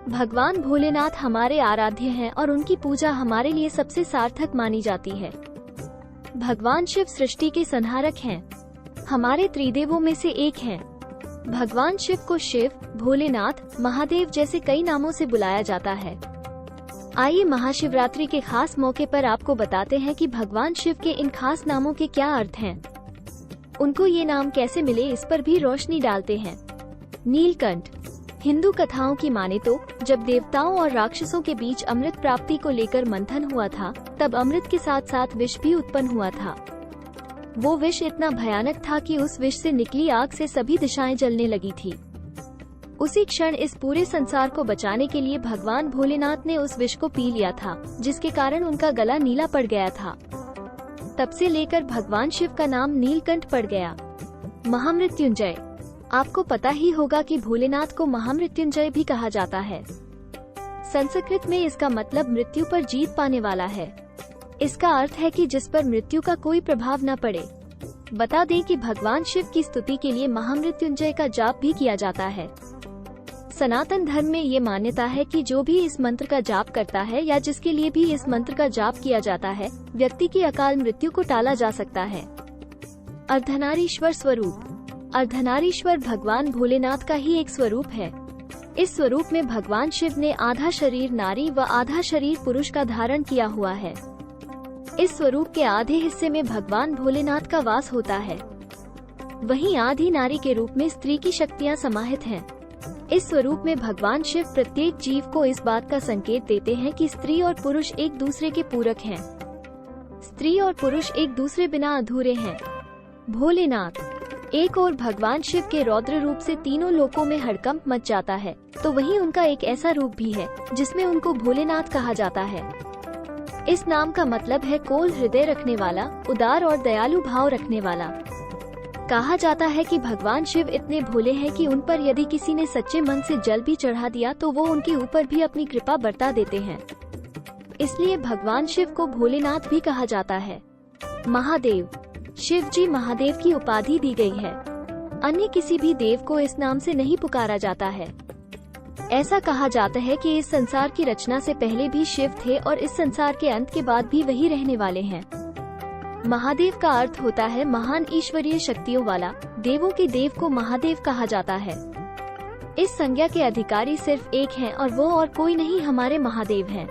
भगवान भोलेनाथ हमारे आराध्य हैं और उनकी पूजा हमारे लिए सबसे सार्थक मानी जाती है। भगवान शिव सृष्टि के संहारक हैं, हमारे त्रिदेवों में से एक हैं। भगवान शिव को शिव, भोलेनाथ, महादेव जैसे कई नामों से बुलाया जाता है। आइए महाशिवरात्रि के खास मौके पर आपको बताते हैं कि भगवान शिव के इन खास नामों के क्या अर्थ हैं। उनको ये नाम कैसे मिले, इस पर भी रोशनी डालते हैं। नीलकंठ। हिंदू कथाओं की माने तो जब देवताओं और राक्षसों के बीच अमृत प्राप्ति को लेकर मंथन हुआ था, तब अमृत के साथ साथ विष भी उत्पन्न हुआ था। वो विष इतना भयानक था कि उस विष से निकली आग से सभी दिशाएं जलने लगी थी। उसी क्षण इस पूरे संसार को बचाने के लिए भगवान भोलेनाथ ने उस विष को पी लिया था, जिसके कारण उनका गला नीला पड़ गया था। तब से लेकर भगवान शिव का नाम नीलकंठ पड़ गया। महामृत्युंजय। आपको पता ही होगा कि भोलेनाथ को महामृत्युंजय भी कहा जाता है। संस्कृत में इसका मतलब मृत्यु पर जीत पाने वाला है। इसका अर्थ है कि जिस पर मृत्यु का कोई प्रभाव न पड़े। बता दें कि भगवान शिव की स्तुति के लिए महामृत्युंजय का जाप भी किया जाता है। सनातन धर्म में ये मान्यता है कि जो भी इस मंत्र का जाप करता है या जिसके लिए भी इस मंत्र का जाप किया जाता है, व्यक्ति की अकाल मृत्यु को टाला जा सकता है। अर्धनारीश्वर स्वरूप। अर्धनारीश्वर भगवान भोलेनाथ का ही एक स्वरूप है। इस स्वरूप में भगवान शिव ने आधा शरीर नारी व आधा शरीर पुरुष का धारण किया हुआ है। इस स्वरूप के आधे हिस्से में भगवान भोलेनाथ का वास होता है, वहीं आधी नारी के रूप में स्त्री की शक्तियाँ समाहित हैं। इस स्वरूप में भगवान शिव प्रत्येक जीव को इस बात का संकेत देते हैं कि स्त्री और पुरुष एक दूसरे के पूरक हैं। स्त्री और पुरुष एक दूसरे बिना अधूरे हैं। भोलेनाथ। एक और भगवान शिव के रौद्र रूप से तीनों लोकों में हड़कंप मच जाता है, तो वहीं उनका एक ऐसा रूप भी है जिसमें उनको भोलेनाथ कहा जाता है। इस नाम का मतलब है कोल हृदय रखने वाला, उदार और दयालु भाव रखने वाला। कहा जाता है कि भगवान शिव इतने भोले हैं कि उन पर यदि किसी ने सच्चे मन से जल भी चढ़ा दिया तो वो उनके ऊपर भी अपनी कृपा बरता देते हैं। इसलिए भगवान शिव को भोलेनाथ भी कहा जाता है। महादेव। शिव जी महादेव की उपाधि दी गई है। अन्य किसी भी देव को इस नाम से नहीं पुकारा जाता है। ऐसा कहा जाता है कि इस संसार की रचना से पहले भी शिव थे और इस संसार के अंत के बाद भी वही रहने वाले हैं। महादेव का अर्थ होता है महान ईश्वरीय शक्तियों वाला। देवों के देव को महादेव कहा जाता है। इस संज्ञा के अधिकारी सिर्फ एक हैं और वो और कोई नहीं, हमारे महादेव हैं।